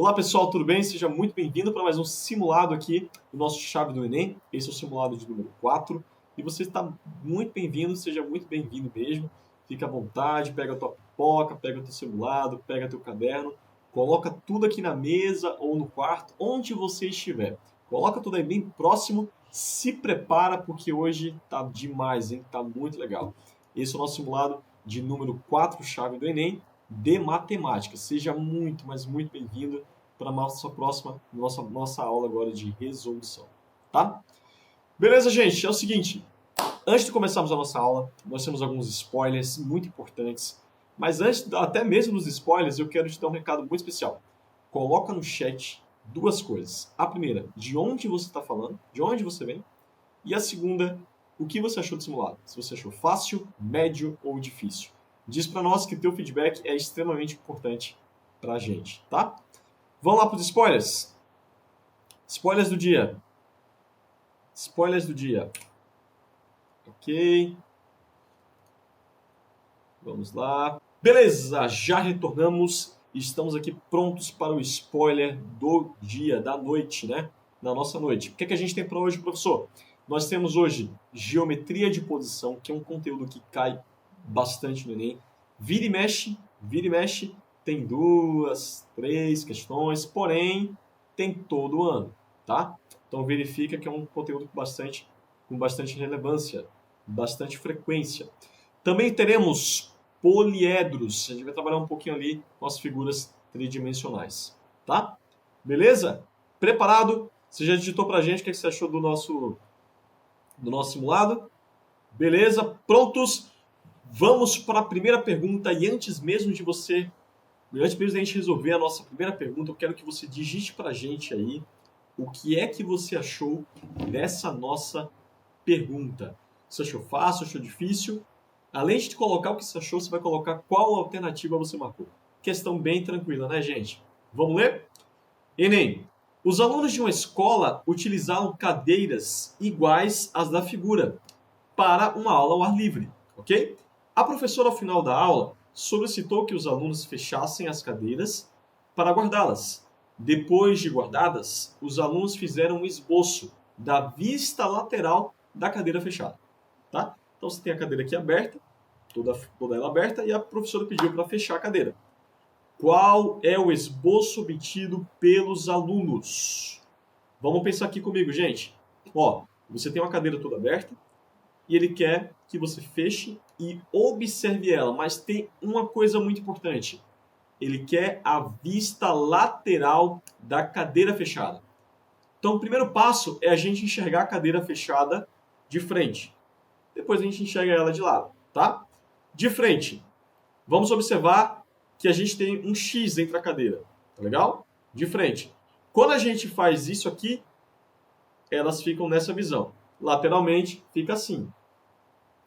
Olá pessoal, tudo bem? Seja muito bem-vindo para mais um simulado aqui do nosso Chave do Enem. Esse é o simulado de número 4 e você está muito bem-vindo, seja muito bem-vindo mesmo. Fica à vontade, pega a tua pipoca, pega o teu simulado, pega teu caderno, coloca tudo aqui na mesa ou no quarto, onde você estiver. Coloca tudo aí bem próximo, se prepara porque hoje tá demais, hein? Tá muito legal. Esse é o nosso simulado de número 4, Chave do Enem, de matemática. Seja muito, mas muito bem-vindo para a nossa aula agora de resolução, tá? Beleza, gente? É o seguinte, antes de começarmos a nossa aula, nós temos alguns spoilers muito importantes, mas antes até mesmo dos spoilers, eu quero te dar um recado muito especial. Coloca no chat duas coisas. A primeira, de onde você está falando, de onde você vem, e a segunda, o que você achou do simulado. Se você achou fácil, médio ou difícil. Diz para nós que teu feedback é extremamente importante para a gente, tá? Vamos lá para os spoilers. Spoilers do dia. Spoilers do dia. Ok. Vamos lá. Beleza, já retornamos. Estamos aqui prontos para o spoiler do dia, da noite, né? Da nossa noite. O que é que a gente tem para hoje, professor? Nós temos hoje geometria de posição, que é um conteúdo que cai bastante no Enem. Vira e mexe, tem 2, 3 questões, porém tem todo ano, tá? Então verifica que é um conteúdo com bastante relevância, bastante frequência. Também teremos poliedros. A gente vai trabalhar um pouquinho ali com as figuras tridimensionais, tá? Beleza? Preparado? Você já digitou pra gente o que você achou do nosso simulado? Beleza? Prontos? Vamos para a primeira pergunta e antes mesmo de a gente resolver a nossa primeira pergunta, eu quero que você digite pra gente aí o que é que você achou dessa nossa pergunta. Você achou fácil, achou difícil? Além de colocar o que você achou, você vai colocar qual alternativa você marcou. Questão bem tranquila, né, gente? Vamos ler? Enem. Os alunos de uma escola utilizaram cadeiras iguais às da figura para uma aula ao ar livre, ok? A professora, ao final da aula, solicitou que os alunos fechassem as cadeiras para guardá-las. Depois de guardadas, os alunos fizeram um esboço da vista lateral da cadeira fechada, tá? Então você tem a cadeira aqui aberta, toda ela aberta, e a professora pediu para fechar a cadeira. Qual é o esboço obtido pelos alunos? Vamos pensar aqui comigo, gente. Ó, você tem uma cadeira toda aberta e ele quer que você feche e observe ela, mas tem uma coisa muito importante. Ele quer a vista lateral da cadeira fechada. Então, o primeiro passo é a gente enxergar a cadeira fechada de frente. Depois a gente enxerga ela de lado, tá? De frente, vamos observar que a gente tem um X entre a cadeira, tá legal? De frente. Quando a gente faz isso aqui, elas ficam nessa visão. Lateralmente, fica assim.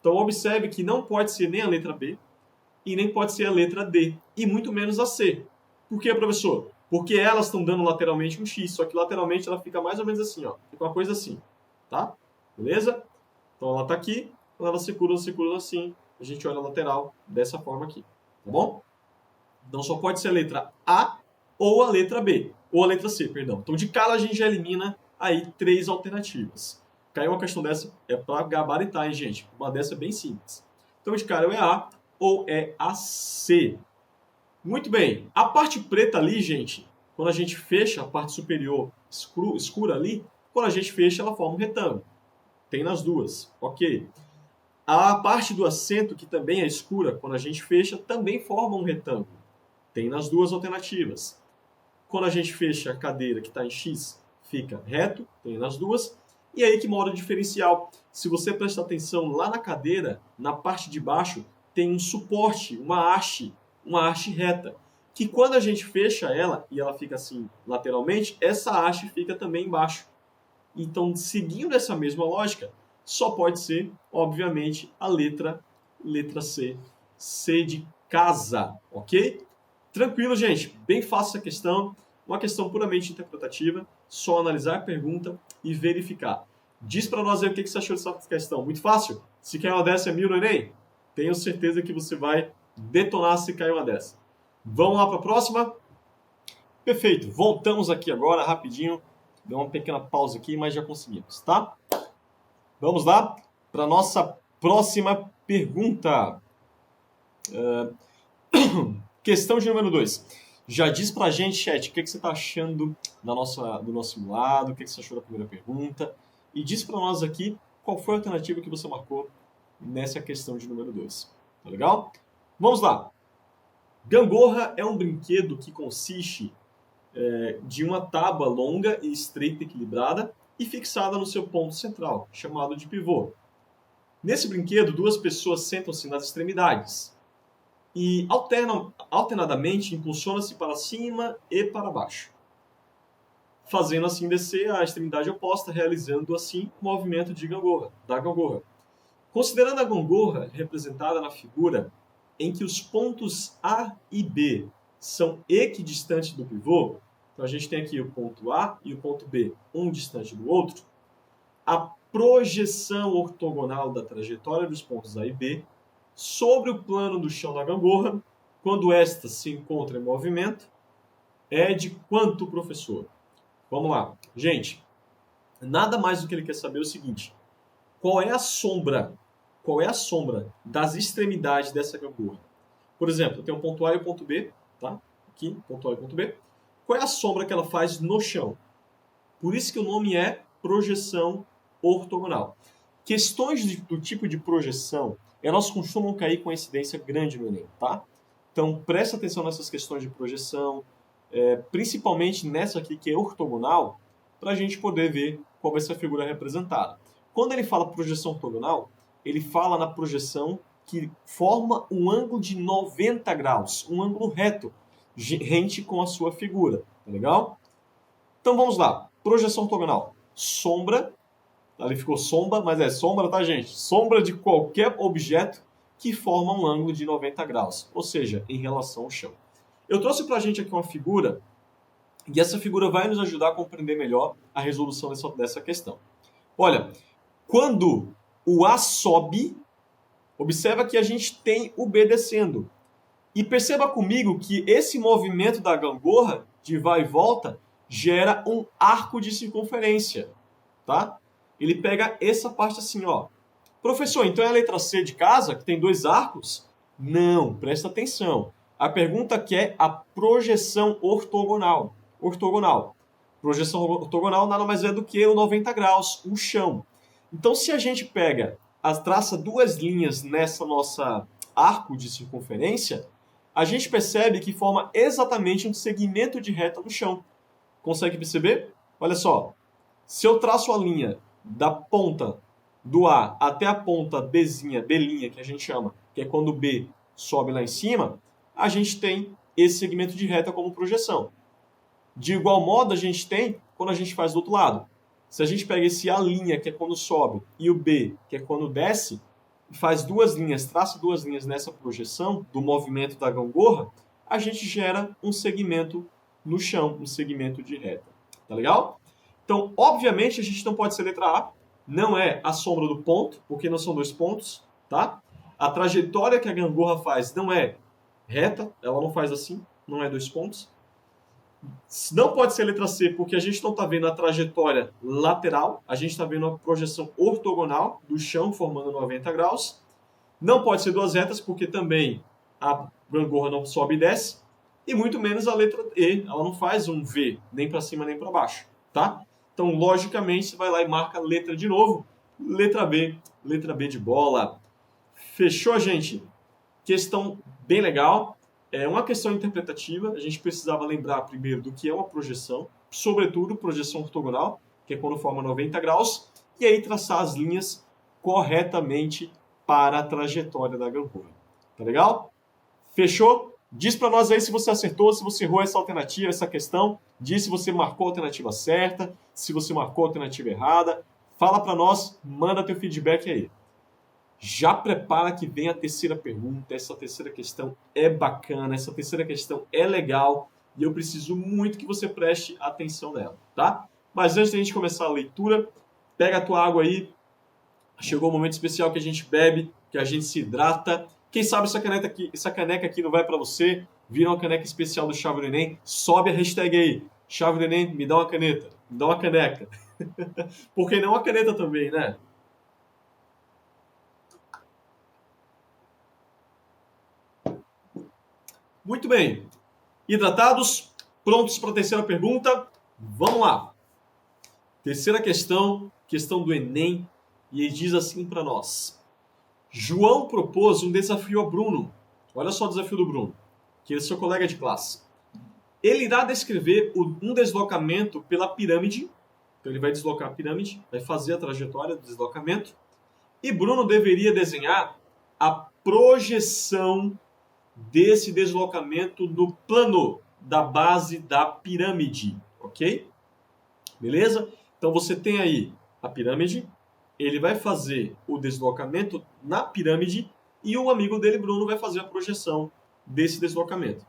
Então, observe que não pode ser nem a letra B e nem pode ser a letra D, e muito menos a C. Por quê, professor? Porque elas estão dando lateralmente um X, só que lateralmente ela fica mais ou menos assim, ó. Fica uma coisa assim, tá? Beleza? Então ela está aqui, quando ela se cruza assim, a gente olha a lateral dessa forma aqui, tá bom? Então só pode ser a letra A ou a letra B, ou a letra C, perdão. Então de cara a gente já elimina aí 3 alternativas. Caiu uma questão dessa, é para gabaritar, hein, gente? Uma dessa é bem simples. Então de cara é A ou é a C. Muito bem. A parte preta ali, gente, quando a gente fecha a parte superior escura ali, quando a gente fecha ela forma um retângulo. Tem nas duas, ok. A parte do assento, que também é escura, quando a gente fecha, também forma um retângulo. Tem nas duas alternativas. Quando a gente fecha a cadeira que está em X, fica reto, tem nas duas. E aí que mora o diferencial. Se você prestar atenção lá na cadeira, na parte de baixo, tem um suporte, uma haste reta. Que quando a gente fecha ela, e ela fica assim lateralmente, essa haste fica também embaixo. Então, seguindo essa mesma lógica, só pode ser, obviamente, a letra C. C de casa, ok? Tranquilo, gente. Bem fácil essa questão. Uma questão puramente interpretativa. Só analisar a pergunta e verificar. Diz para nós aí o que você achou dessa questão. Muito fácil? Se cair uma dessa é 1000 no Enem? Tenho certeza que você vai detonar se cair uma dessa. Vamos lá para a próxima? Perfeito, voltamos aqui agora rapidinho. Deu uma pequena pausa aqui, mas já conseguimos, tá? Vamos lá para a nossa próxima pergunta. Questão de número 2. Já diz pra gente, chat, o que você está achando do nosso simulado, o que você achou da primeira pergunta. E diz para nós aqui qual foi a alternativa que você marcou nessa questão de número 2. Tá legal? Vamos lá. Gangorra é um brinquedo que consiste de uma tábua longa e estreita equilibrada e fixada no seu ponto central, chamado de pivô. Nesse brinquedo, duas pessoas sentam-se nas extremidades e alternadamente impulsiona-se para cima e para baixo, fazendo assim descer a extremidade oposta, realizando assim o movimento da gangorra. Considerando a gangorra representada na figura em que os pontos A e B são equidistantes do pivô, então a gente tem aqui o ponto A e o ponto B, um distante do outro, a projeção ortogonal da trajetória dos pontos A e B sobre o plano do chão da gangorra, quando esta se encontra em movimento, é de quanto, professor? Vamos lá. Gente, nada mais do que ele quer saber é o seguinte: qual é a sombra das extremidades dessa gangorra? Por exemplo, eu tenho o ponto A e o ponto B, tá? Aqui, ponto A e ponto B. Qual é a sombra que ela faz no chão? Por isso que o nome é projeção ortogonal. Questões do tipo de projeção, elas costumam cair com incidência grande no Enem, tá? Então, presta atenção nessas questões de projeção, principalmente nessa aqui que é ortogonal, para a gente poder ver qual vai ser a figura representada. Quando ele fala projeção ortogonal, ele fala na projeção que forma um ângulo de 90 graus, um ângulo reto, rente com a sua figura, tá legal? Então vamos lá, projeção ortogonal, sombra, ali ficou sombra, mas é sombra, tá gente? Sombra de qualquer objeto que forma um ângulo de 90 graus, ou seja, em relação ao chão. Eu trouxe pra gente aqui uma figura, e essa figura vai nos ajudar a compreender melhor a resolução dessa questão. Olha, quando o A sobe, observa que a gente tem o B descendo. E perceba comigo que esse movimento da gangorra, de vai e volta, gera um arco de circunferência, tá? Ele pega essa parte assim, ó. Professor, então é a letra C de casa, que tem dois arcos? Não, presta atenção. A pergunta aqui é a projeção ortogonal. Projeção ortogonal nada mais é do que o 90 graus, o chão. Então, se a gente traça duas linhas nessa nossa arco de circunferência, a gente percebe que forma exatamente um segmento de reta no chão. Consegue perceber? Olha só, se eu traço a linha da ponta do A até a ponta Bzinha, B'linha, que a gente chama, que é quando o B sobe lá em cima, a gente tem esse segmento de reta como projeção. De igual modo, a gente tem quando a gente faz do outro lado. Se a gente pega esse A', que é quando sobe, e o B, que é quando desce, faz duas linhas, traça duas linhas nessa projeção do movimento da gangorra, a gente gera um segmento no chão, um segmento de reta. Tá legal? Então, obviamente, a gente não pode ser letra A, não é a sombra do ponto, porque não são dois pontos, tá? A trajetória que a gangorra faz não é reta, ela não faz assim, não é dois pontos. Não pode ser letra C, porque a gente não está vendo a trajetória lateral, a gente está vendo a projeção ortogonal do chão formando 90 graus. Não pode ser duas retas, porque também a gangorra não sobe e desce. E muito menos a letra E, ela não faz um V, nem para cima nem para baixo, tá? Então, logicamente, você vai lá e marca a letra de novo. Letra B de bola. Fechou, gente? Questão bem legal. É uma questão interpretativa, a gente precisava lembrar primeiro do que é uma projeção, sobretudo projeção ortogonal, que é quando forma 90 graus, e aí traçar as linhas corretamente para a trajetória da gangorra. Tá legal? Fechou? Diz para nós aí se você acertou, se você errou essa alternativa, essa questão. Diz se você marcou a alternativa certa, se você marcou a alternativa errada. Fala para nós, manda teu feedback aí. Já prepara que vem a terceira pergunta. Essa terceira questão é bacana, essa terceira questão é legal e eu preciso muito que você preste atenção nela, tá? Mas antes de a gente começar a leitura, pega a tua água aí. Chegou o momento especial que a gente bebe, que a gente se hidrata. Quem sabe essa caneca aqui não vai para você viram a caneca especial do Chave do Enem, sobe a hashtag aí. Chave do Enem, me dá uma caneta, me dá uma caneca. Por que não uma caneta também, né? Muito bem. Hidratados? Prontos para a terceira pergunta? Vamos lá. Terceira questão, questão do Enem, e ele diz assim para nós. João propôs um desafio a Bruno. Olha só o desafio do Bruno, que é seu colega de classe. Ele irá descrever um deslocamento pela pirâmide. Então ele vai deslocar a pirâmide, vai fazer a trajetória do deslocamento. E Bruno deveria desenhar a projeção desse deslocamento no plano da base da pirâmide, ok? Beleza? Então você tem aí a pirâmide, ele vai fazer o deslocamento na pirâmide e o amigo dele, Bruno, vai fazer a projeção desse deslocamento.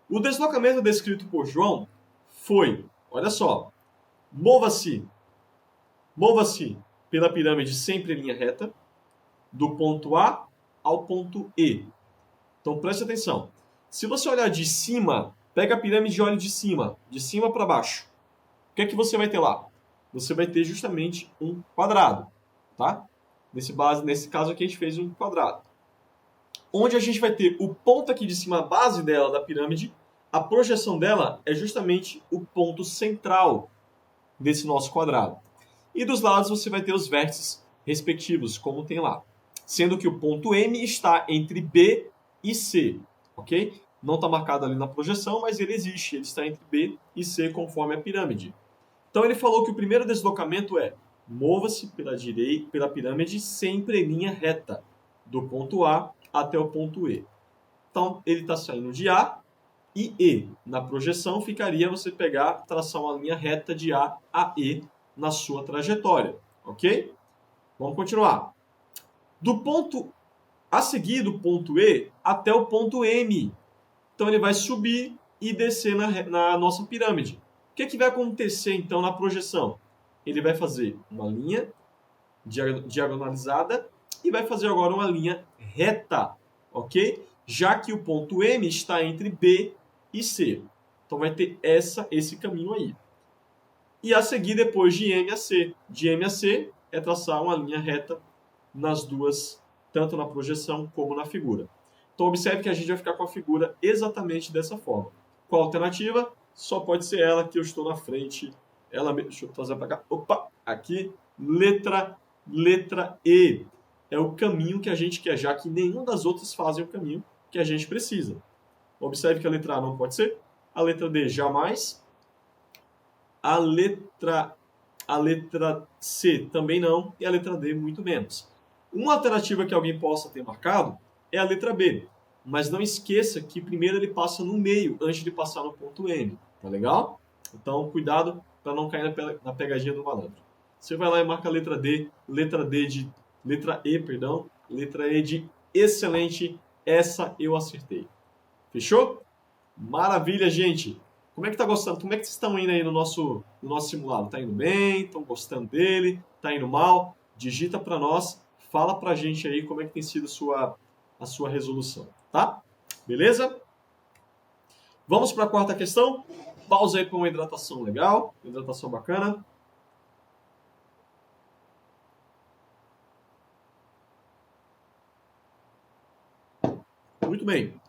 O deslocamento descrito por João foi, olha só, mova-se pela pirâmide sempre em linha reta, do ponto A ao ponto E. Então preste atenção. Se você olhar de cima, pega a pirâmide e olha de cima para baixo. O que é que você vai ter lá? Você vai ter justamente um quadrado, tá? Nesse caso aqui a gente fez um quadrado. Onde a gente vai ter o ponto aqui de cima, a base dela da pirâmide, a projeção dela é justamente o ponto central desse nosso quadrado. E dos lados você vai ter os vértices respectivos, como tem lá. Sendo que o ponto M está entre B e C, ok? Não está marcado ali na projeção, mas ele existe. Ele está entre B e C conforme a pirâmide. Então ele falou que o primeiro deslocamento é mova-se pela pirâmide sempre em linha reta, do ponto A até o ponto E. Então ele está saindo de A e E. Na projeção ficaria você traçar uma linha reta de A a E na sua trajetória, ok? Vamos continuar. Do ponto a seguir do ponto E até o ponto M. Então ele vai subir e descer na nossa pirâmide. O que vai acontecer então na projeção? Ele vai fazer uma linha diagonalizada e vai fazer agora uma linha reta, ok? Já que o ponto M está entre B e C. Então vai ter esse caminho aí. E a seguir depois de M a C. De M a C é traçar uma linha reta nas duas, tanto na projeção como na figura. Então observe que a gente vai ficar com a figura exatamente dessa forma. Qual a alternativa? Só pode ser ela que eu estou na frente. Deixa eu trazer para cá. Opa, aqui, letra E. É o caminho que a gente quer, já que nenhuma das outras fazem o caminho que a gente precisa. Observe que a letra A não pode ser. A letra D, jamais. A letra C, também não. E a letra D, muito menos. Uma alternativa que alguém possa ter marcado é a letra B. Mas não esqueça que primeiro ele passa no meio, antes de passar no ponto M. Tá legal? Então, cuidado para não cair na pegadinha do malandro. Você vai lá e marca a letra D, letra E de excelente. Essa eu acertei. Fechou? Maravilha, gente. Como é que tá gostando? Como é que vocês estão indo aí no nosso simulado? Tá indo bem? Estão gostando dele? Tá indo mal? Digita para nós. Fala pra gente aí como é que tem sido a sua resolução, tá? Beleza? Vamos para a quarta questão. Pausa aí para uma hidratação legal, hidratação bacana. Muito bem.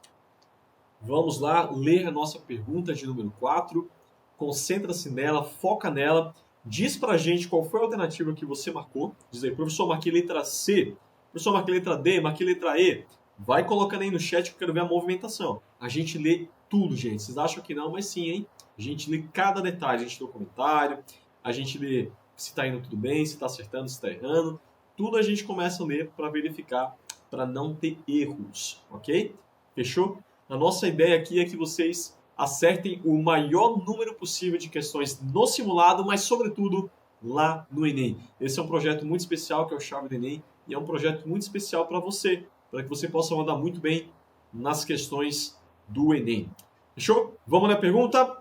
Vamos lá ler a nossa pergunta de número 4. Concentra-se nela, foca nela. Diz pra gente qual foi a alternativa que você marcou. Diz aí, professor, marquei letra C. Professor, marquei letra D, marquei letra E. Vai colocando aí no chat que eu quero ver a movimentação. A gente lê tudo, gente. Vocês acham que não, mas sim, hein? A gente lê cada detalhe. A gente lê o comentário, a gente lê se tá indo tudo bem, se tá acertando, se tá errando. Tudo a gente começa a ler para verificar, para não ter erros, ok? Fechou? A nossa ideia aqui é que vocês acertem o maior número possível de questões no simulado, mas sobretudo lá no Enem. Esse é um projeto muito especial que é o Chave do Enem e é um projeto muito especial para você, para que você possa mandar muito bem nas questões do Enem. Fechou? Vamos na pergunta?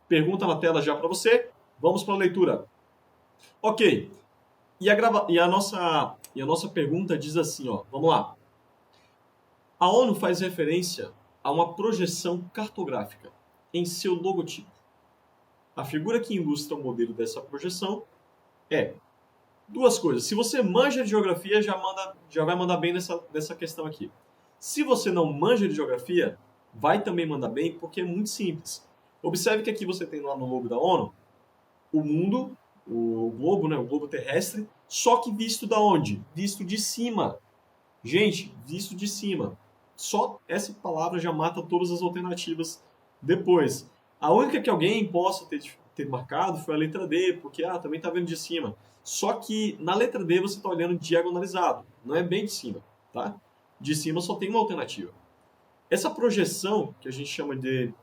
Pergunta na tela já para você. Vamos para a leitura. Ok. E a nossa pergunta diz assim, ó. Vamos lá. A ONU faz referência a uma projeção cartográfica em seu logotipo. A figura que ilustra o modelo dessa projeção é duas coisas. Se você manja de geografia, já vai mandar bem nessa questão aqui. Se você não manja de geografia, vai também mandar bem, porque é muito simples. Observe que aqui você tem lá no logo da ONU o mundo, o globo, né, o globo terrestre, só que visto da onde? Visto de cima. Gente, visto de cima. Só essa palavra já mata todas as alternativas depois. A única que alguém possa ter marcado foi a letra D, porque também está vendo de cima. Só que na letra D você está olhando diagonalizado, não é bem de cima, tá? De cima só tem uma alternativa. Essa projeção que a gente chama de...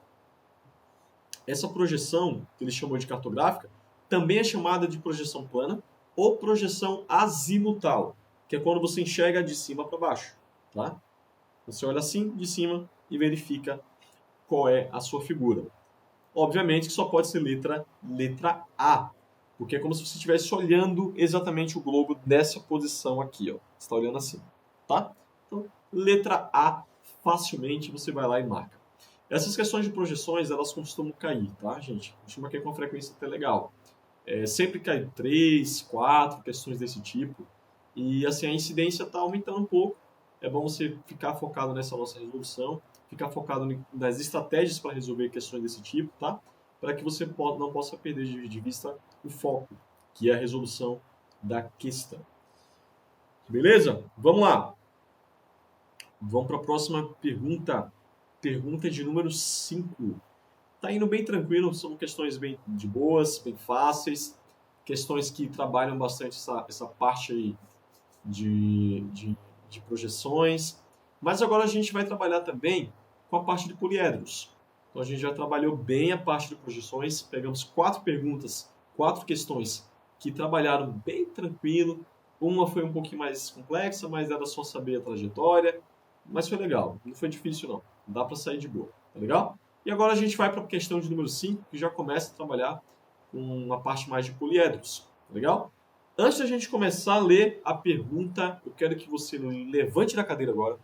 Essa projeção que ele chamou de cartográfica também é chamada de projeção plana ou projeção azimutal, que é quando você enxerga de cima para baixo, tá? Você olha assim de cima e verifica qual é a sua figura. Obviamente que só pode ser letra A, porque é como se você estivesse olhando exatamente o globo nessa posição aqui, ó. Você está olhando assim, tá? Então, letra A, facilmente você vai lá e marca. Essas questões de projeções, elas costumam cair, tá, gente? Costuma cair com uma frequência até legal. Sempre cai 3, 4 questões desse tipo. E assim, a incidência está aumentando um pouco. É bom você ficar focado nessa nossa resolução, ficar focado nas estratégias para resolver questões desse tipo, tá? Para que você não possa perder de vista o foco, que é a resolução da questão. Beleza? Vamos lá. Vamos para a próxima pergunta. Pergunta de número 5. Tá indo bem tranquilo, são questões bem de boas, bem fáceis, questões que trabalham bastante essa parte aí de projeções. Mas agora a gente vai trabalhar também com a parte de poliedros. Então a gente já trabalhou bem a parte de projeções, pegamos 4 perguntas, 4 questões que trabalharam bem tranquilo. Uma foi um pouquinho mais complexa, mas era só saber a trajetória. Mas foi legal, não foi difícil não, dá para sair de boa, tá legal? E agora a gente vai para a questão de número 5, que já começa a trabalhar com uma parte mais de poliedros, tá legal? Antes da gente começar a ler a pergunta, eu quero que você levante da cadeira agora,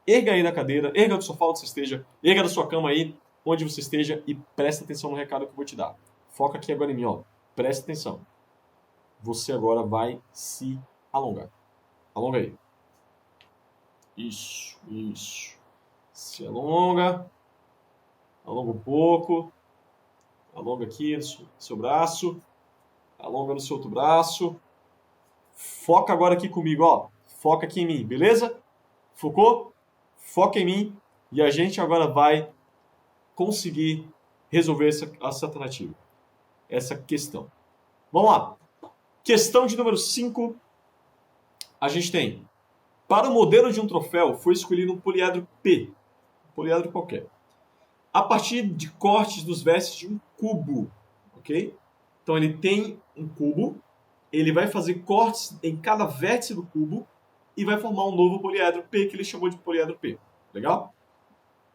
erga aí da cadeira, erga do sofá onde você esteja, erga da sua cama aí, onde você esteja e presta atenção no recado que eu vou te dar. Foca aqui agora em mim, ó. Presta atenção. Você agora vai se alongar. Alonga aí. Isso. Se alonga. Alonga um pouco. Alonga aqui no seu braço. Alonga no seu outro braço. Foca agora aqui comigo, ó. Foca aqui em mim, beleza? Focou? Foca em mim. E a gente agora vai conseguir resolver essa alternativa. Essa questão. Vamos lá. Questão de número 5. A gente tem... Para o modelo de um troféu, foi escolhido um poliedro P. Um poliedro qualquer. A partir de cortes dos vértices de um cubo. Ok? Então ele tem um cubo. Ele vai fazer cortes em cada vértice do cubo. E vai formar um novo poliedro P, que ele chamou de poliedro P. Legal?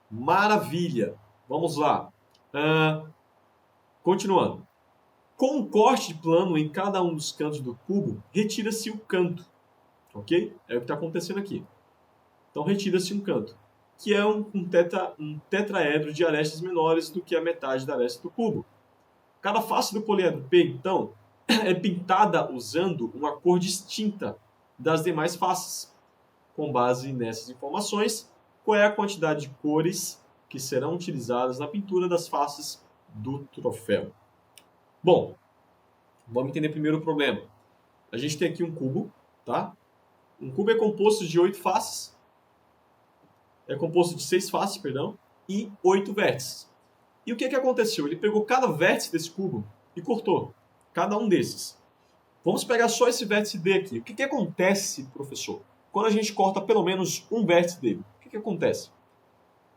Maravilha. Vamos lá. Continuando. Com um corte plano em cada um dos cantos do cubo, retira-se o canto. Ok? É o que está acontecendo aqui. Então, retira-se um canto, que é um tetraedro de arestas menores do que a metade da aresta do cubo. Cada face do poliedro P, então, é pintada usando uma cor distinta das demais faces. Com base nessas informações, qual é a quantidade de cores que serão utilizadas na pintura das faces do troféu? Bom, vamos entender primeiro o problema. A gente tem aqui um cubo, tá? Um cubo é composto de 8 faces. É composto de 6 faces, perdão, e 8 vértices. E o que aconteceu? Ele pegou cada vértice desse cubo e cortou. Cada um desses. Vamos pegar só esse vértice D aqui. O que acontece, professor? Quando a gente corta pelo menos um vértice dele, o que acontece?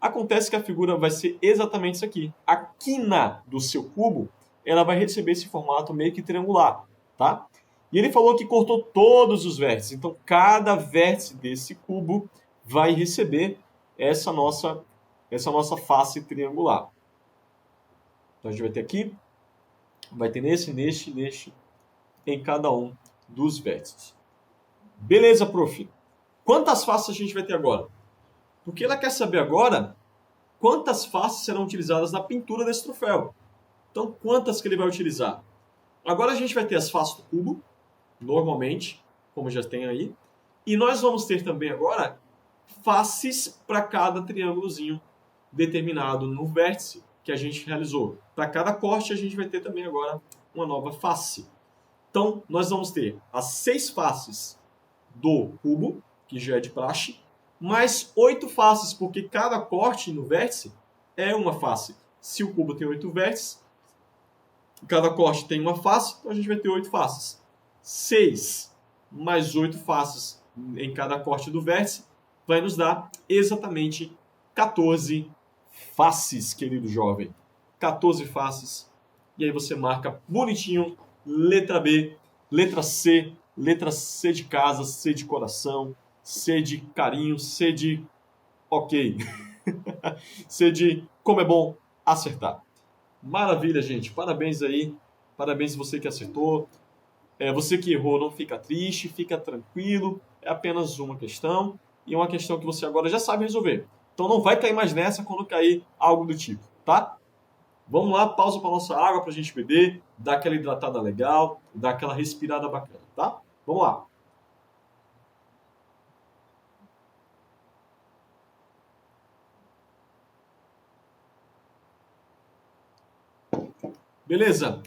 Acontece que a figura vai ser exatamente isso aqui. A quina do seu cubo, ela vai receber esse formato meio que triangular, tá? E ele falou que cortou todos os vértices. Então, cada vértice desse cubo vai receber essa nossa face triangular. Então, a gente vai ter aqui, vai ter neste, em cada um dos vértices. Beleza, prof. Quantas faces a gente vai ter agora? Porque ela quer saber agora quantas faces serão utilizadas na pintura desse troféu. Então, quantas que ele vai utilizar? Agora a gente vai ter as faces do cubo, normalmente, como já tem aí. E nós vamos ter também agora faces para cada triângulozinho determinado no vértice que a gente realizou. Para cada corte, a gente vai ter também agora uma nova face. Então, nós vamos ter as 6 faces do cubo, que já é de praxe, mais 8 faces, porque cada corte no vértice é uma face. Se o cubo tem 8 vértices, cada corte tem uma face, então a gente vai ter 8 faces. 6 mais 8 faces em cada corte do vértice vai nos dar exatamente 14 faces, querido jovem. 14 faces. E aí você marca bonitinho, letra B, letra C de casa, C de coração, C de carinho, C de ok. C de como é bom acertar. Maravilha, gente. Parabéns aí. Parabéns você que acertou. Você que errou, não fica triste, fica tranquilo. É apenas uma questão. E uma questão que você agora já sabe resolver. Então não vai cair mais nessa quando cair algo do tipo, tá? Vamos lá, pausa para nossa água para a gente beber, dar aquela hidratada legal, dar aquela respirada bacana, tá? Vamos lá. Beleza.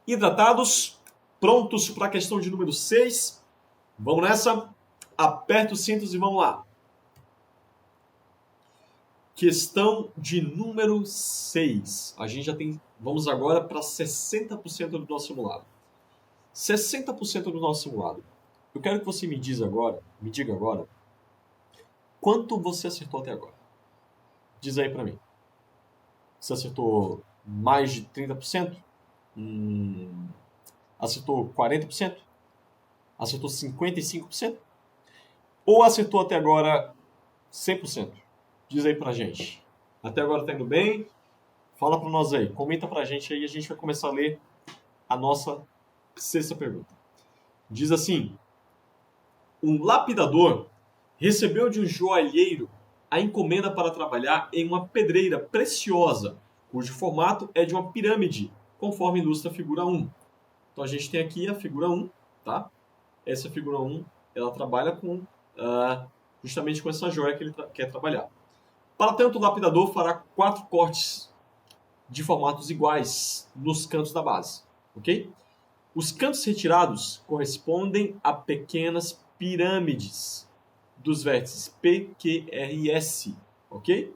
Hidratados, prontos para a questão de número 6. Vamos nessa? Aperta os cintos e vamos lá. Questão de número 6. A gente já tem... Vamos agora para 60% do nosso simulado. 60% do nosso simulado. Eu quero que você me diga agora, quanto você acertou até agora. Diz aí para mim. Você acertou mais de 30%? Acertou 40%? Acertou 55%? Ou acertou até agora 100%? Diz aí pra gente. Até agora tá indo bem? Fala pra nós aí. Comenta pra gente aí e a gente vai começar a ler a nossa 6ª pergunta. Diz assim: um lapidador recebeu de um joalheiro a encomenda para trabalhar em uma pedreira preciosa, cujo formato é de uma pirâmide, conforme ilustra a figura 1. Então a gente tem aqui a figura 1, tá? Essa figura 1, ela trabalha com justamente com essa joia que ele quer trabalhar. Para tanto, o lapidador fará 4 cortes de formatos iguais nos cantos da base, ok? Os cantos retirados correspondem a pequenas pirâmides dos vértices P, Q, R e S, ok?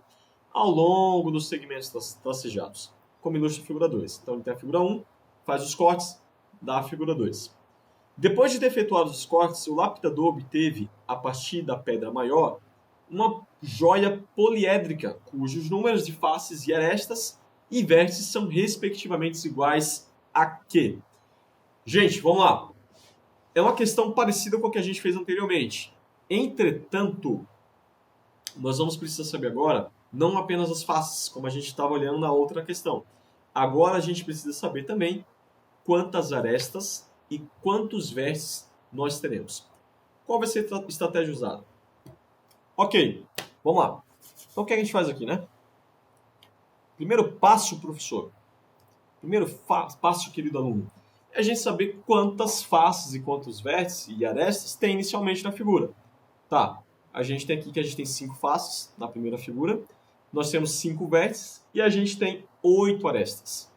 Ao longo dos segmentos tracejados, como ilustra a figura 2. Então, ele tem a figura 1, faz os cortes, dá a figura 2. Depois de ter efetuado os cortes, o lapidador obteve, a partir da pedra maior, uma joia poliédrica, cujos números de faces e arestas e vértices são respectivamente iguais a quê? Gente, vamos lá. É uma questão parecida com a que a gente fez anteriormente. Entretanto, nós vamos precisar saber agora não apenas as faces, como a gente estava olhando na outra questão. Agora a gente precisa saber também quantas arestas e quantos vértices nós teremos. Qual vai ser a estratégia usada? Ok, vamos lá. Então o que a gente faz aqui, né? Primeiro passo, professor. Primeiro passo, querido aluno, é a gente saber quantas faces e quantos vértices e arestas tem inicialmente na figura. Tá, a gente tem aqui que a gente tem 5 faces na primeira figura, nós temos 5 vértices e a gente tem 8 arestas.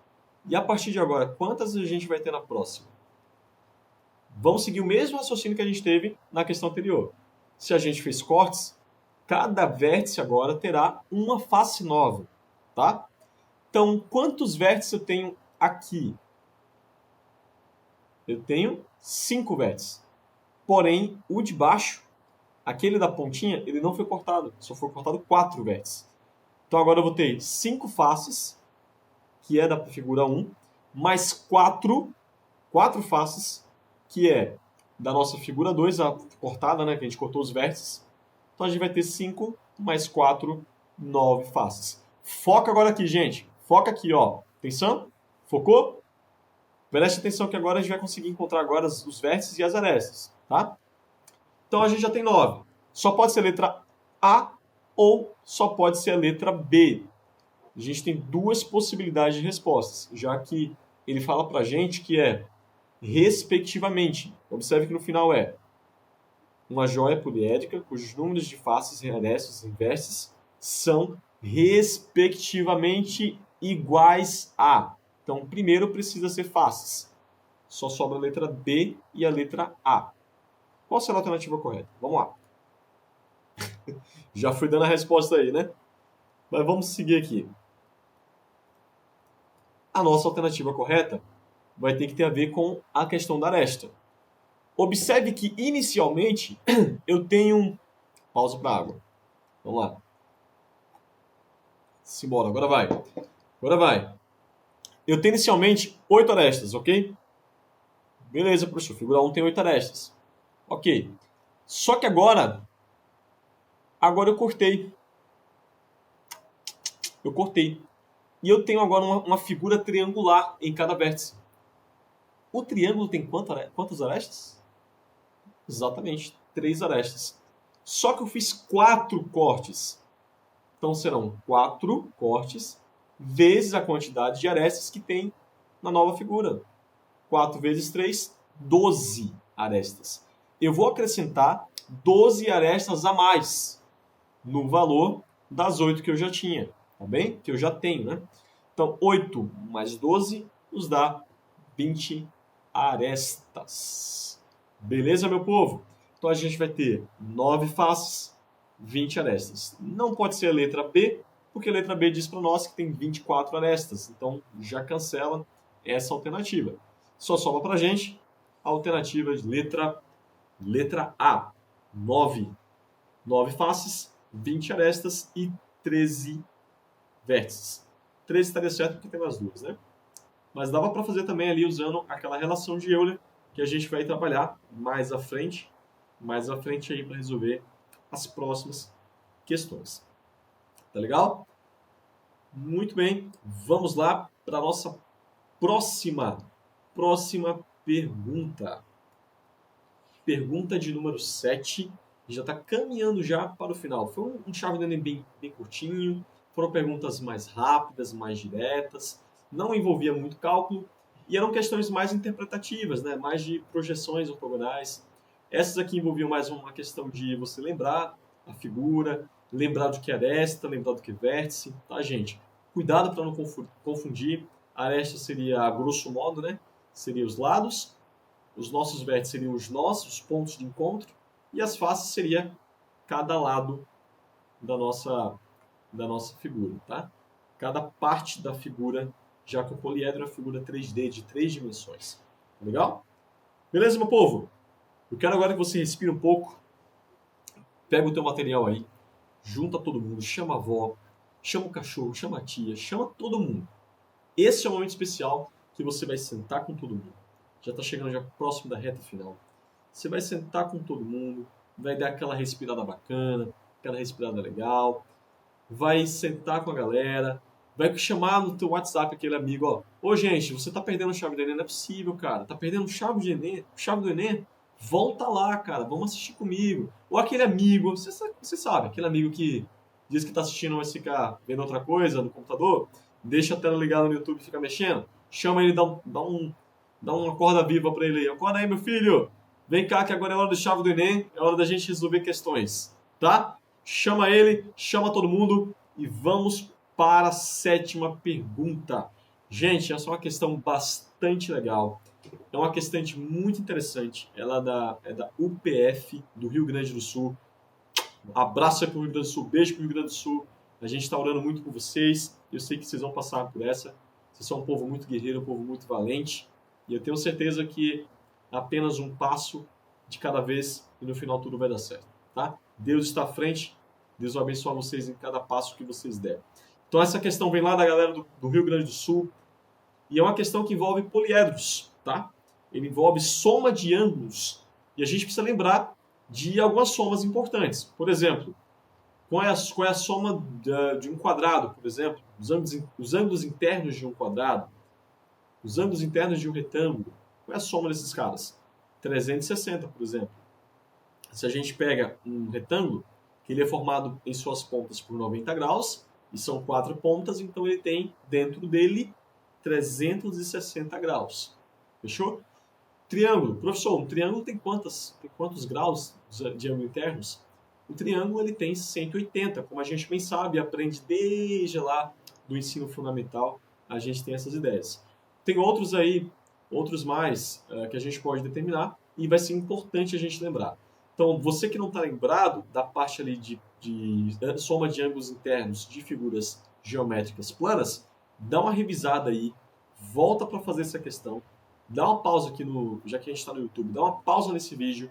E a partir de agora, quantas a gente vai ter na próxima? Vamos seguir o mesmo raciocínio que a gente teve na questão anterior. Se a gente fez cortes, cada vértice agora terá uma face nova, tá? Então, quantos vértices eu tenho aqui? Eu tenho 5 vértices. Porém, o de baixo, aquele da pontinha, ele não foi cortado. Só foi cortado 4 vértices. Então, agora eu vou ter 5 faces, que é da figura 1, mais 4 faces, que é da nossa figura 2, a cortada, né, que a gente cortou os vértices. Então, a gente vai ter 5 mais 4, 9 faces. Foca agora aqui, gente. Foca aqui, ó. Atenção? Focou? Preste atenção que agora a gente vai conseguir encontrar agora os vértices e as arestas, tá? Então, a gente já tem 9. Só pode ser a letra A ou só pode ser a letra B. a gente tem duas possibilidades de respostas, já que ele fala para a gente que é respectivamente. Observe que no final é uma joia poliédrica cujos números de faces, arestas e inversos são respectivamente iguais a. Então, primeiro precisa ser faces. Só sobra a letra B e a letra A. Qual será a alternativa correta? Vamos lá. Já fui dando a resposta aí, né? Mas vamos seguir aqui. A nossa alternativa correta vai ter que ter a ver com a questão da aresta. Observe que, inicialmente, eu tenho... Pausa para água. Vamos lá. Simbora, agora vai. Agora vai. Eu tenho, inicialmente, 8 arestas, ok? Beleza, professor. Figura 1 tem 8 arestas. Ok. Só que agora eu cortei. Eu cortei. E eu tenho agora uma figura triangular em cada vértice. O triângulo tem quantas arestas? Exatamente, 3 arestas. Só que eu fiz 4 cortes. Então serão 4 cortes vezes a quantidade de arestas que tem na nova figura. 4 vezes 3, 12 arestas. Eu vou acrescentar 12 arestas a mais no valor das 8 que eu já tinha. Tá bem? Que eu já tenho, né? Então, 8 mais 12 nos dá 20 arestas. Beleza, meu povo? Então, a gente vai ter 9 faces, 20 arestas. Não pode ser a letra B, porque a letra B diz para nós que tem 24 arestas. Então, já cancela essa alternativa. Só sobra para a gente a alternativa de letra A. 9 faces, 20 arestas e 13 vértices. 13 estaria certo porque tem mais duas, né? Mas dava para fazer também ali usando aquela relação de Euler que a gente vai trabalhar mais à frente aí para resolver as próximas questões. Tá legal? Muito bem, vamos lá para a nossa próxima pergunta. Pergunta de número 7, já está caminhando já para o final. Foi um chave do Enem bem curtinho, foram perguntas mais rápidas, mais diretas, não envolvia muito cálculo e eram questões mais interpretativas, né? Mais de projeções ortogonais. Essas aqui envolviam mais uma questão de você lembrar a figura, lembrar do que é aresta, lembrar do que é vértice, tá, gente? Cuidado para não confundir. A aresta seria, a grosso modo, né? Seria os lados. Os nossos vértices seriam os nossos pontos de encontro e as faces seria cada lado da nossa figura, tá? Cada parte da figura, já que o poliedro é uma figura 3D de 3 dimensões. Legal? Beleza, meu povo? Eu quero agora que você respire um pouco, pega o teu material aí, junta todo mundo, chama a avó, chama o cachorro, chama a tia, chama todo mundo. Esse é o momento especial que você vai sentar com todo mundo. Já está chegando já próximo da reta final. Você vai sentar com todo mundo, vai dar aquela respirada bacana, aquela respirada legal, vai sentar com a galera, vai chamar no teu WhatsApp aquele amigo, ó, ô gente, você tá perdendo chave do Enem, não é possível, cara, tá perdendo chave do Enem, volta lá, cara, vamos assistir comigo. Ou aquele amigo, você sabe, aquele amigo que diz que tá assistindo, mas fica vendo outra coisa no computador, deixa a tela ligada no YouTube e fica mexendo, chama ele, dá uma corda viva pra ele aí. Acorda aí, meu filho. Vem cá que agora é hora do chave do Enem. É hora da gente resolver questões, tá? Chama ele, chama todo mundo e vamos para a 7ª pergunta. Gente, essa é uma questão bastante legal. É uma questão muito interessante. Ela é da UPF do Rio Grande do Sul. Abraço aí pro Rio Grande do Sul. Beijo pro Rio Grande do Sul. A gente está orando muito por vocês. Eu sei que vocês vão passar por essa. Vocês são um povo muito guerreiro, um povo muito valente. E eu tenho certeza que apenas um passo de cada vez e no final tudo vai dar certo, tá? Deus está à frente, Deus vai abençoar vocês em cada passo que vocês derem. Então essa questão vem lá da galera do Rio Grande do Sul e é uma questão que envolve poliedros, tá? Ele envolve soma de ângulos e a gente precisa lembrar de algumas somas importantes. Por exemplo, qual é a soma de um quadrado, por exemplo? Os ângulos internos de um quadrado, os ângulos internos de um retângulo. Qual é a soma desses caras? 360, por exemplo. Se a gente pega um retângulo, que ele é formado em suas pontas por 90 graus, e são 4 pontas, então ele tem dentro dele 360 graus. Fechou? Triângulo. Professor, um triângulo tem quantos graus de ângulo internos? O triângulo ele tem 180, como a gente bem sabe, aprende desde lá do ensino fundamental, a gente tem essas ideias. Tem outros aí, outros mais, que a gente pode determinar, e vai ser importante a gente lembrar. Então, você que não está lembrado da parte ali de soma de ângulos internos de figuras geométricas planas, dá uma revisada aí, volta para fazer essa questão, dá uma pausa aqui já que a gente está no YouTube, dá uma pausa nesse vídeo,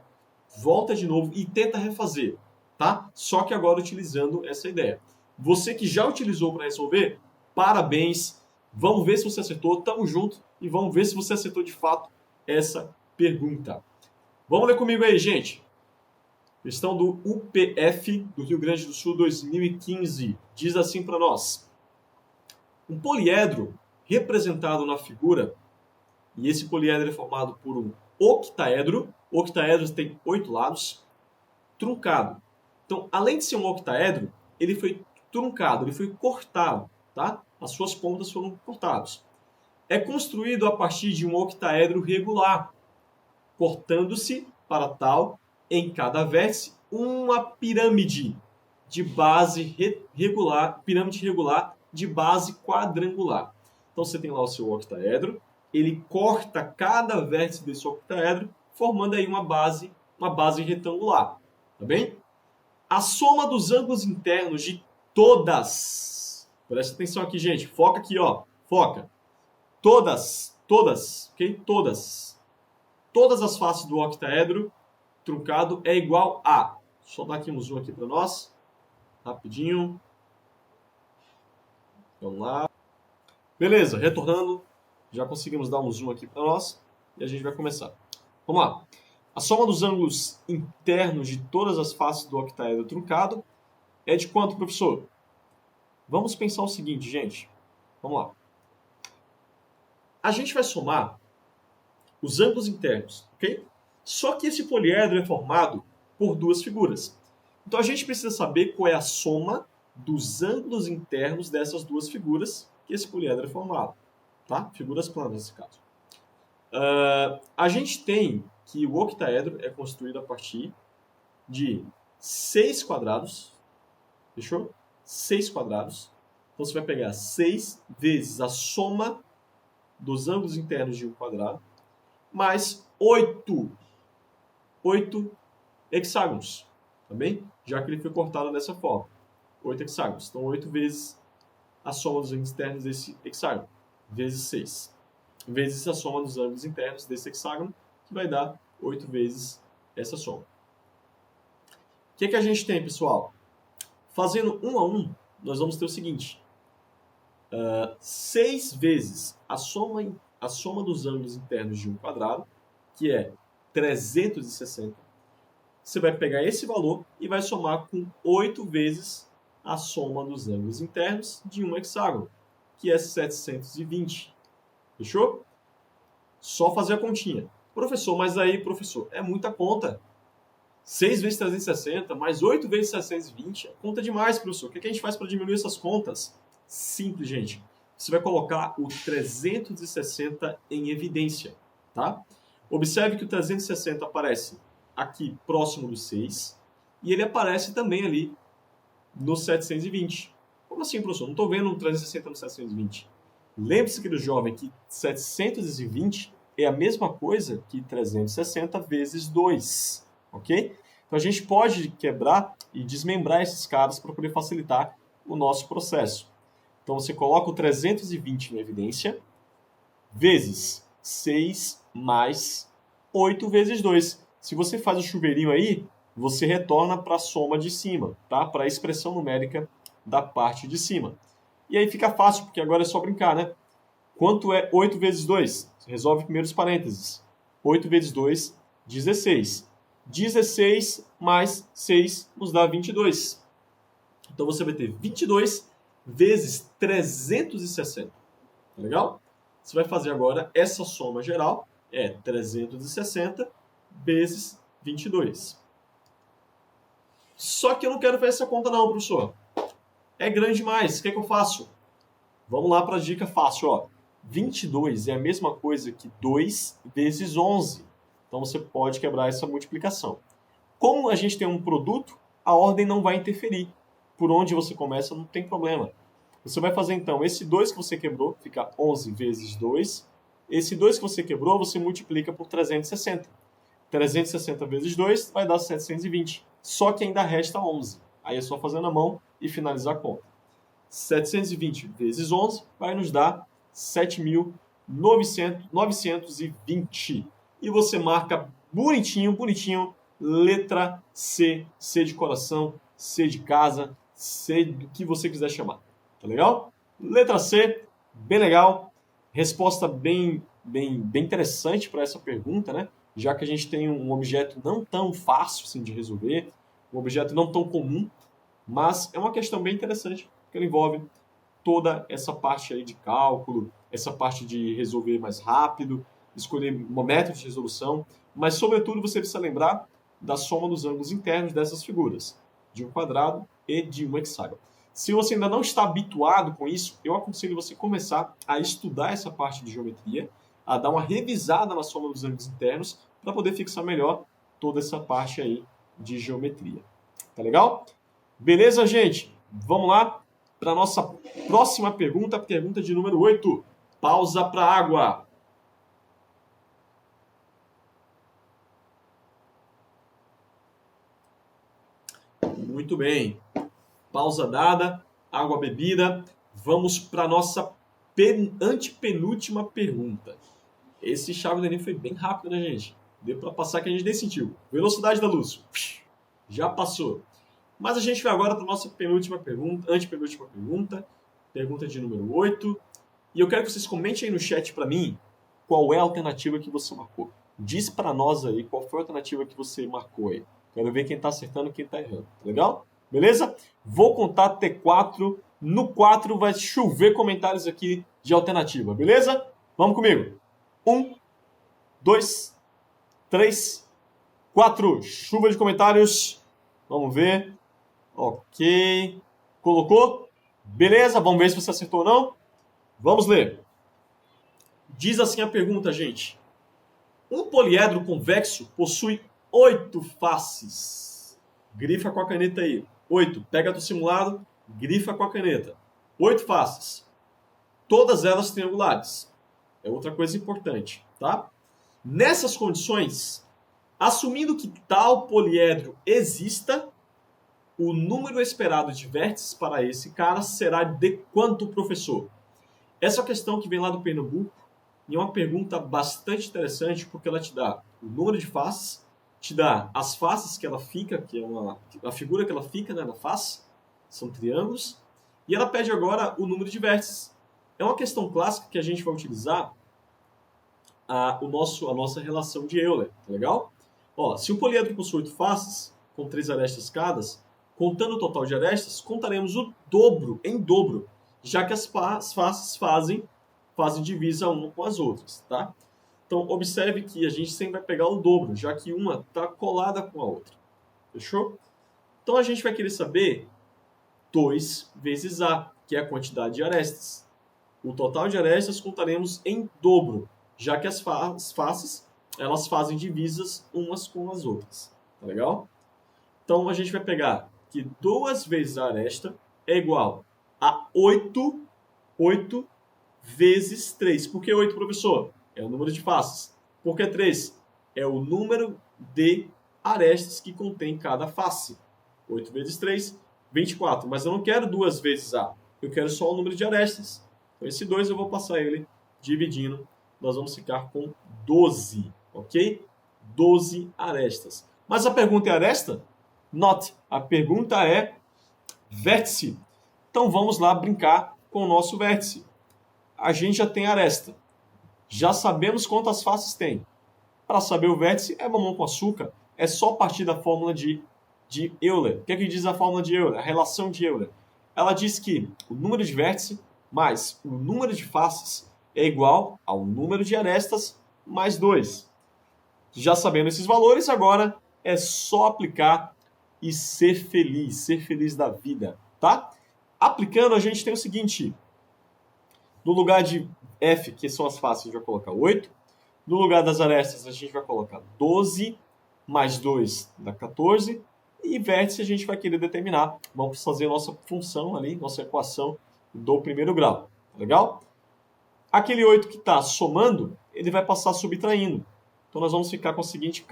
volta de novo e tenta refazer, tá? Só que agora utilizando essa ideia. Você que já utilizou para resolver, parabéns, vamos ver se você acertou, tamo junto e vamos ver se você acertou de fato essa pergunta. Vamos ler comigo aí, gente. Questão do UPF do Rio Grande do Sul 2015. Diz assim para nós. Um poliedro representado na figura, e esse poliedro é formado por um octaedro. Octaedros tem 8 lados, truncado. Então, além de ser um octaedro, ele foi truncado, ele foi cortado, tá? As suas pontas foram cortadas. É construído a partir de um octaedro regular, cortando-se para tal, em cada vértice, uma pirâmide de base regular, pirâmide regular de base quadrangular. Então você tem lá o seu octaedro, ele corta cada vértice desse octaedro, formando aí uma base retangular, tá bem? A soma dos ângulos internos de todas, presta atenção aqui, gente, foca aqui, ó, foca. Todas, ok? Todas as faces do octaedro truncado é igual a... Deixa eu dar aqui um zoom aqui para nós. Rapidinho. Vamos lá. Beleza, retornando. Já conseguimos dar um zoom aqui para nós. E a gente vai começar. Vamos lá. A soma dos ângulos internos de todas as faces do octaedro truncado é de quanto, professor? Vamos pensar o seguinte, gente. Vamos lá. A gente vai somar os ângulos internos, ok? Só que esse poliedro é formado por duas figuras. Então a gente precisa saber qual é a soma dos ângulos internos dessas duas figuras que esse poliedro é formado. Tá? Figuras planas nesse caso. A gente tem que o octaedro é construído a partir de 6 quadrados. Fechou? 6 quadrados. Então você vai pegar 6 vezes a soma dos ângulos internos de um quadrado, mais 8 hexágonos, tá bem? Já que ele foi cortado dessa forma. 8 hexágonos. Então, 8 vezes a soma dos ângulos internos desse hexágono, vezes 6. Vezes a soma dos ângulos internos desse hexágono, que vai dar 8 vezes essa soma. O que a gente tem, pessoal? Fazendo um a um, nós vamos ter o seguinte. 6 vezes a soma dos ângulos internos de um quadrado, que é 360. Você vai pegar esse valor e vai somar com 8 vezes a soma dos ângulos internos de um hexágono, que é 720. Fechou? Só fazer a continha. Professor, mas aí, professor, é muita conta. 6 vezes 360, mais 8 vezes 720. É conta demais, professor. O que a gente faz para diminuir essas contas? Simples, gente. Você vai colocar o 360 em evidência, tá? Observe que o 360 aparece aqui próximo do 6 e ele aparece também ali no 720. Como assim, professor? Não estou vendo um 360 no 720. Lembre-se, querido jovem, que 720 é a mesma coisa que 360 vezes 2, ok? Então a gente pode quebrar e desmembrar esses caras para poder facilitar o nosso processo. Então você coloca o 320 em evidência, vezes 6 mais 8 vezes 2. Se você faz o chuveirinho aí, você retorna para a soma de cima, tá? Para a expressão numérica da parte de cima. E aí fica fácil, porque agora é só brincar, né? Quanto é 8 vezes 2? Você resolve primeiro os parênteses. 8 vezes 2, 16. 16 mais 6 nos dá 22. Então você vai ter 22 vezes 360. Tá legal? Você vai fazer agora essa soma geral, é 360 vezes 22. Só que eu não quero fazer essa conta não, professor. É grande demais, o que é que eu faço? Vamos lá para a dica fácil, ó. 22 é a mesma coisa que 2 vezes 11. Então você pode quebrar essa multiplicação. Como a gente tem um produto, a ordem não vai interferir. Por onde você começa não tem problema. Você vai fazer então esse 2 que você quebrou, fica 11 vezes 2. Esse 2 que você quebrou, você multiplica por 360. 360 vezes 2 vai dar 720. Só que ainda resta 11. Aí é só fazer na mão e finalizar a conta. 720 vezes 11 vai nos dar 7.920. E você marca bonitinho, bonitinho, letra C. C de coração, C de casa, C do que você quiser chamar. Tá legal? Letra C, bem legal. Resposta bem interessante para essa pergunta, né? Já que a gente tem um objeto não tão fácil assim, de resolver, um objeto não tão comum, mas é uma questão bem interessante, que ela envolve toda essa parte aí de cálculo, essa parte de resolver mais rápido, escolher um método de resolução, mas sobretudo você precisa lembrar da soma dos ângulos internos dessas figuras, de um quadrado e de um hexágono. Se você ainda não está habituado com isso, eu aconselho você começar a estudar essa parte de geometria, a dar uma revisada na soma dos ângulos internos, para poder fixar melhor toda essa parte aí de geometria. Tá legal? Beleza, gente? Vamos lá para a nossa próxima pergunta, pergunta de número 8. Pausa para água. Muito bem. Pausa dada, água bebida. Vamos para a nossa antepenúltima pergunta. Esse chave do Enem foi bem rápido, né, gente? Deu para passar que a gente nem sentiu. Velocidade da luz. Já passou. Mas a gente vai agora para a nossa penúltima pergunta, antepenúltima pergunta, pergunta de número 8. E eu quero que vocês comentem aí no chat para mim qual é a alternativa que você marcou. Diz para nós aí qual foi a alternativa que você marcou aí. Quero ver quem está acertando e quem está errando. Legal? Beleza? Vou contar até 4. No 4 vai chover comentários aqui de alternativa. Beleza? Vamos comigo. 1, 2, 3, 4. Chuva de comentários. Vamos ver. Ok. Colocou? Beleza, vamos ver se você acertou ou não. Vamos ler. Diz assim a pergunta, gente. Um poliedro convexo possui 8 faces. Grifa com a caneta aí. 8. Pega do simulado, grifa com a caneta. 8 faces. Todas elas triangulares. É outra coisa importante, tá? Nessas condições, assumindo que tal poliedro exista, o número esperado de vértices para esse cara será de quanto, professor? Essa é uma questão que vem lá do Pernambuco e é uma pergunta bastante interessante porque ela te dá o número de faces, te dá as faces que ela fica, que é a figura que ela fica, né, na face, são triângulos, e ela pede agora o número de vértices. É uma questão clássica que a gente vai utilizar a nossa relação de Euler, tá legal? Ó, se o poliedro possui 8 faces, com 3 arestas cada, contando o total de arestas, contaremos o dobro, em dobro, já que as faces fazem divisa uma com as outras, tá? Então, observe que a gente sempre vai pegar o dobro, já que uma está colada com a outra. Fechou? Então, a gente vai querer saber 2 vezes A, que é a quantidade de arestas. O total de arestas contaremos em dobro, já que as faces elas fazem divisas umas com as outras. Tá legal? Então, a gente vai pegar que 2 vezes a aresta é igual a 8 vezes 3. Por que 8, professor? É o número de faces. Por que 3? É o número de arestas que contém cada face. 8 vezes 3, 24. Mas eu não quero 2 vezes A. Eu quero só o número de arestas. Então, esse 2 eu vou passar ele dividindo. Nós vamos ficar com 12. Ok? 12 arestas. Mas a pergunta é aresta? Not. A pergunta é vértice. Então, vamos lá brincar com o nosso vértice. A gente já tem aresta. Já sabemos quantas faces tem. Para saber o vértice, é mamão com açúcar. É só partir da fórmula de Euler. O que é que diz a fórmula de Euler? A relação de Euler. Ela diz que o número de vértice mais o número de faces é igual ao número de arestas mais 2. Já sabendo esses valores, agora é só aplicar e ser feliz da vida, tá? Aplicando, a gente tem o seguinte. No lugar de F, que são as faces, a gente vai colocar 8. No lugar das arestas, a gente vai colocar 12 mais 2 dá 14. E vértice a gente vai querer determinar. Vamos fazer a nossa função ali, nossa equação do primeiro grau. Legal? Aquele 8 que está somando, ele vai passar subtraindo. Então nós vamos ficar com o seguinte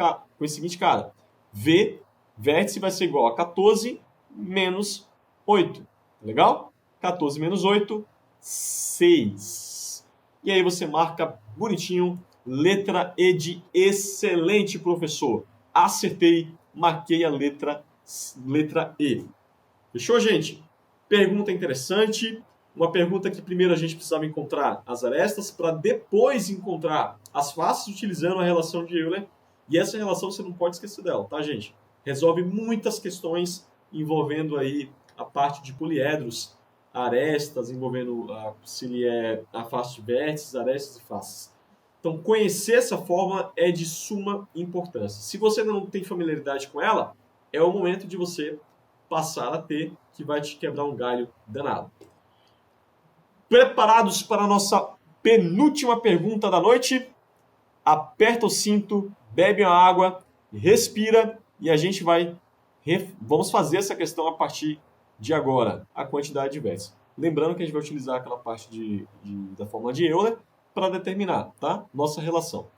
cara. V, vértice vai ser igual a 14 menos 8. Legal? 14 menos 8, 6. E aí você marca bonitinho, letra E de excelente, professor. Acertei, marquei a letra E. Fechou, gente? Pergunta interessante. Uma pergunta que primeiro a gente precisava encontrar as arestas para depois encontrar as faces utilizando a relação de Euler. E essa relação você não pode esquecer dela, tá, gente? Resolve muitas questões envolvendo aí a parte de poliedros, arestas, envolvendo se ele é a face de vértices, arestas e faces. Então, conhecer essa fórmula é de suma importância. Se você não tem familiaridade com ela, é o momento de você passar a ter, que vai te quebrar um galho danado. Preparados para a nossa penúltima pergunta da noite? Aperta o cinto, bebe uma água, respira e a gente vamos fazer essa questão a partir de agora, a quantidade de vértices. Lembrando que a gente vai utilizar aquela parte da fórmula de Euler para determinar, tá? Nossa relação.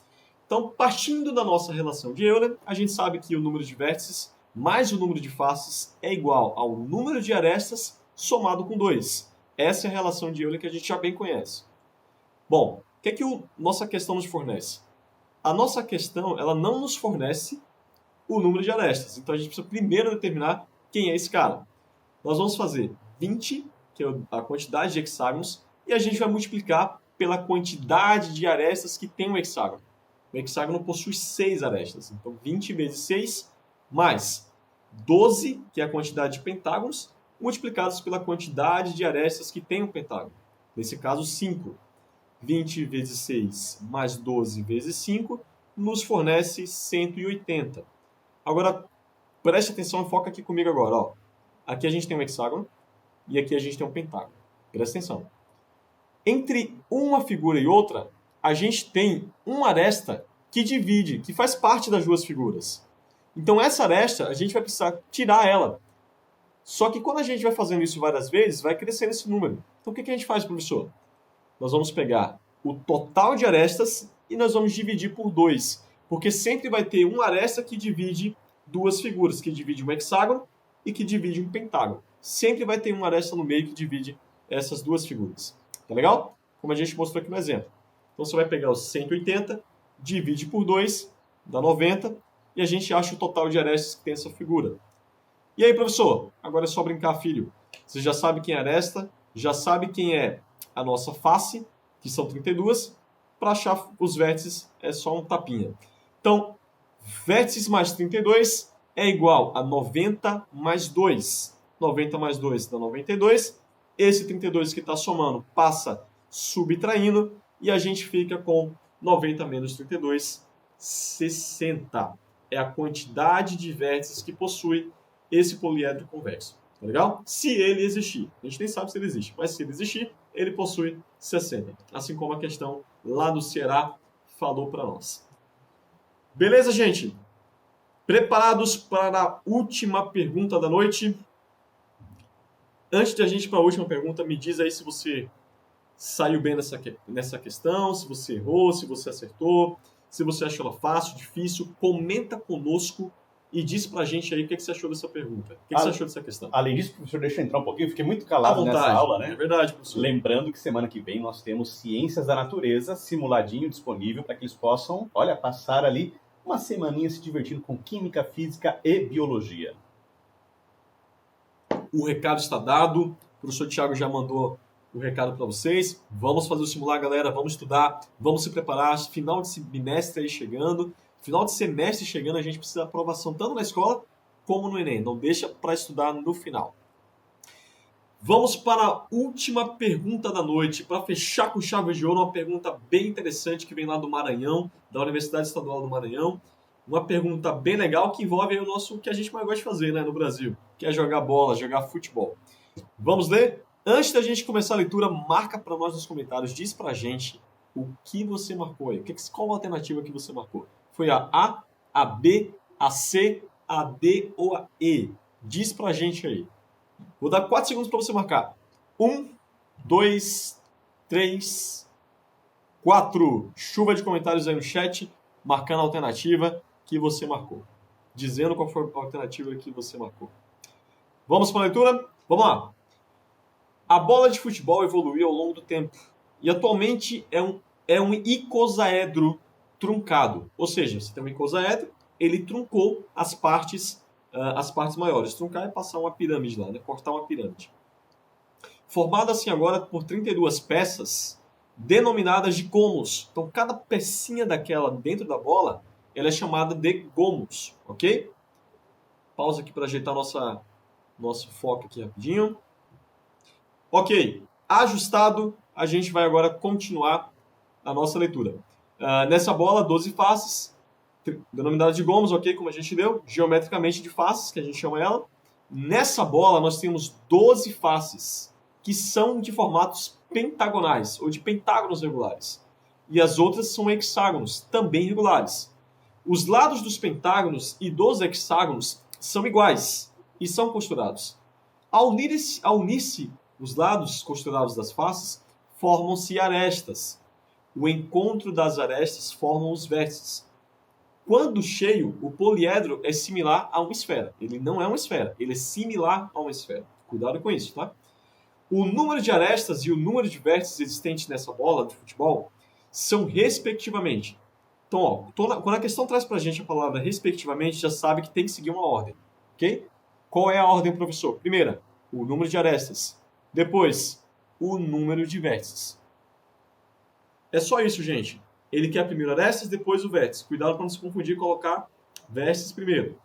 Então, partindo da nossa relação de Euler, a gente sabe que o número de vértices mais o número de faces é igual ao número de arestas somado com 2. Essa é a relação de Euler que a gente já bem conhece. Bom, o que é que nossa questão nos fornece? A nossa questão ela não nos fornece o número de arestas. Então, a gente precisa primeiro determinar quem é esse cara. Nós vamos fazer 20, que é a quantidade de hexágonos, e a gente vai multiplicar pela quantidade de arestas que tem o hexágono. O hexágono possui 6 arestas. Então, 20 vezes 6, mais 12, que é a quantidade de pentágonos, multiplicados pela quantidade de arestas que tem um pentágono. Nesse caso, 5. 20 vezes 6 mais 12 vezes 5 nos fornece 180. Agora, preste atenção e foca aqui comigo agora. Ó. Aqui a gente tem um hexágono e aqui a gente tem um pentágono. Presta atenção. Entre uma figura e outra, a gente tem uma aresta que divide, que faz parte das duas figuras. Então essa aresta, a gente vai precisar tirar ela. Só que quando a gente vai fazendo isso várias vezes, vai crescendo esse número. Então o que a gente faz, professor? Nós vamos pegar o total de arestas e nós vamos dividir por 2. Porque sempre vai ter uma aresta que divide duas figuras, que divide um hexágono e que divide um pentágono. Sempre vai ter uma aresta no meio que divide essas duas figuras. Tá legal? Como a gente mostrou aqui no exemplo. Então você vai pegar os 180, divide por 2, dá 90, e a gente acha o total de arestas que tem essa figura. E aí, professor? Agora é só brincar, filho. Você já sabe quem é a aresta, já sabe quem é a nossa face, que são 32. Para achar os vértices é só um tapinha. Então, vértices mais 32 é igual a 90 mais 2. 90 mais 2 dá 92. Esse 32 que está somando passa subtraindo e a gente fica com 90 menos 32, 60. É a quantidade de vértices que possui esse poliedro convexo. Tá legal? Se ele existir. A gente nem sabe se ele existe, mas se ele existir, ele possui 60. Assim como a questão lá do Ceará falou para nós. Beleza, gente? Preparados para a última pergunta da noite? Antes de a gente ir para a última pergunta, me diz aí se você saiu bem nessa questão, se você errou, se você acertou, se você achou ela fácil, difícil. Comenta conosco e diz pra gente aí o que você achou dessa pergunta. O que você achou dessa questão? Além disso, professor, deixa eu entrar um pouquinho. Fiquei muito calado nessa aula, né? É verdade, professor. Lembrando que semana que vem nós temos Ciências da Natureza simuladinho disponível para que eles possam, passar ali uma semaninha se divertindo com Química, Física e Biologia. O recado está dado. O professor Thiago já mandou o recado para vocês. Vamos fazer o simular, galera. Vamos estudar. Vamos se preparar. Final de semestre aí chegando. Final de semestre chegando, a gente precisa de aprovação tanto na escola como no Enem. Não deixa para estudar no final. Vamos para a última pergunta da noite. Para fechar com chave de ouro, uma pergunta bem interessante que vem lá do Maranhão, da Universidade Estadual do Maranhão. Uma pergunta bem legal que envolve aí o que a gente mais gosta de fazer, né, no Brasil, que é jogar bola, jogar futebol. Vamos ler? Antes da gente começar a leitura, marca para nós nos comentários, diz pra gente o que você marcou aí. Qual a alternativa que você marcou? Foi a A, B, a C, a D ou a E? Diz pra gente aí. Vou dar 4 segundos para você marcar. 1, 2, 3, 4. Chuva de comentários aí no chat, marcando a alternativa que você marcou. Dizendo qual foi a alternativa que você marcou. Vamos para a leitura? Vamos lá. A bola de futebol evoluiu ao longo do tempo e atualmente é um icosaedro truncado. Ou seja, você tem um icosaedro, ele truncou as partes maiores. Truncar é passar uma pirâmide lá, né? Cortar uma pirâmide. Formada assim agora por 32 peças, denominadas de gomos. Então, cada pecinha daquela dentro da bola, ela é chamada de gomos, ok? Pausa aqui para ajeitar nosso foco aqui rapidinho. Ok, ajustado, a gente vai agora continuar a nossa leitura. Nessa bola, 12 faces, denominadas de gomos, ok, como a gente deu, geometricamente de faces, que a gente chama ela. Nessa bola, nós temos 12 faces, que são de formatos pentagonais, ou de pentágonos regulares. E as outras são hexágonos, também regulares. Os lados dos pentágonos e dos hexágonos são iguais e são costurados. Ao unir-se os lados costurados das faces, formam-se arestas. O encontro das arestas forma os vértices. Quando cheio, o poliedro é similar a uma esfera. Ele não é uma esfera, ele é similar a uma esfera. Cuidado com isso, tá? O número de arestas e o número de vértices existentes nessa bola de futebol são respectivamente. Então, ó, quando a questão traz pra gente a palavra respectivamente, já sabe que tem que seguir uma ordem, ok? Qual é a ordem, professor? Primeira, o número de arestas. Depois, o número de vértices. É só isso, gente. Ele quer primeiro arestas, depois o vértice. Cuidado para não se confundir e colocar vértices primeiro.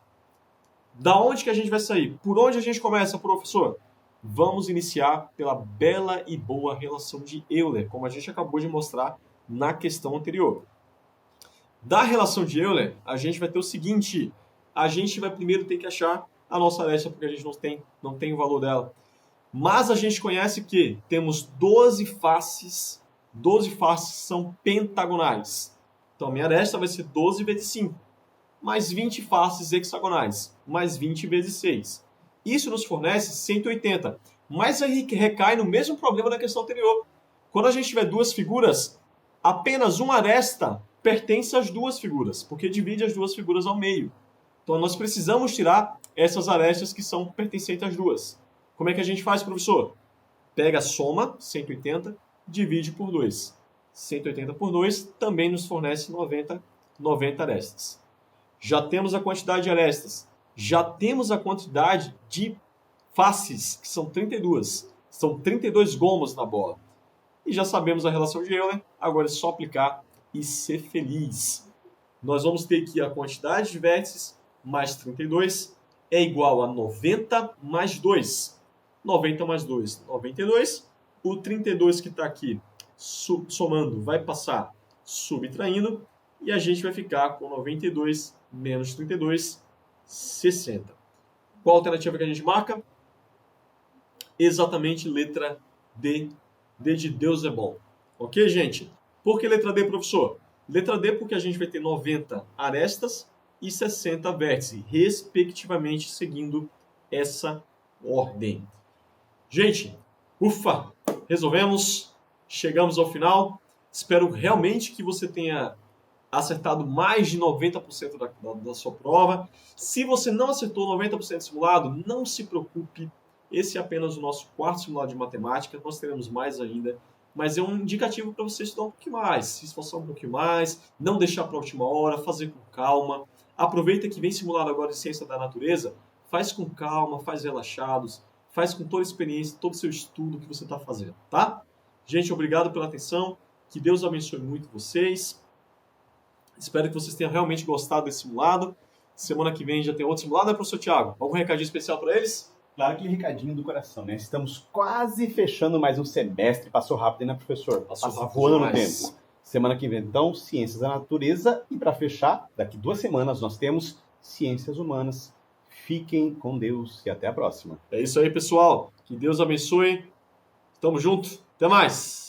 Da onde que a gente vai sair? Por onde a gente começa, professor? Vamos iniciar pela bela e boa relação de Euler, como a gente acabou de mostrar na questão anterior. Da relação de Euler, a gente vai ter o seguinte. A gente vai primeiro ter que achar a nossa aresta, porque a gente não tem o valor dela. Mas a gente conhece que temos 12 faces. 12 faces são pentagonais. Então, a minha aresta vai ser 12 vezes 5. Mais 20 faces hexagonais. Mais 20 vezes 6. Isso nos fornece 180. Mas aí recai no mesmo problema da questão anterior. Quando a gente tiver duas figuras, apenas uma aresta pertence às duas figuras, porque divide as duas figuras ao meio. Então, nós precisamos tirar essas arestas que são pertencentes às duas. Como é que a gente faz, professor? Pega a soma, 180, divide por 2. 180 por 2 também nos fornece 90 arestas. Já temos a quantidade de arestas. Já temos a quantidade de faces, que são 32. São 32 gomos na bola. E já sabemos a relação de Euler, agora é só aplicar e ser feliz. Nós vamos ter aqui a quantidade de vértices mais 32 é igual a 90 mais 2. 90 mais 2, 92. O 32 que está aqui somando vai passar subtraindo. E a gente vai ficar com 92 menos 32, 60. Qual a alternativa que a gente marca? Exatamente letra D. D de Deus é bom. Ok, gente? Por que letra D, professor? Letra D porque a gente vai ter 90 arestas e 60 vértices, respectivamente, seguindo essa ordem. Gente, ufa! Resolvemos, chegamos ao final. Espero realmente que você tenha acertado mais de 90% da sua prova. Se você não acertou 90% simulado, não se preocupe. Esse é apenas o nosso quarto simulado de matemática. Nós teremos mais ainda. Mas é um indicativo para você estudar um pouquinho mais, se esforçar um pouquinho mais, não deixar para a última hora, fazer com calma. Aproveita que vem simulado agora de ciência da natureza, faz com calma, faz relaxados, faz com toda a experiência, todo o seu estudo que você está fazendo, tá? Gente, obrigado pela atenção, que Deus abençoe muito vocês. Espero que vocês tenham realmente gostado desse simulado. Semana que vem já tem outro simulado, né, professor Thiago? Algum recadinho especial para eles? Claro, aquele recadinho do coração, né? Estamos quase fechando mais um semestre. Passou rápido, né, professor? Passou rápido voando no demais. tempo. Semana que vem, então, Ciências da Natureza. E para fechar, daqui 2 semanas, nós temos Ciências Humanas, Fiquem com Deus e até a próxima. É isso aí, pessoal. Que Deus abençoe. Tamo junto. Até mais.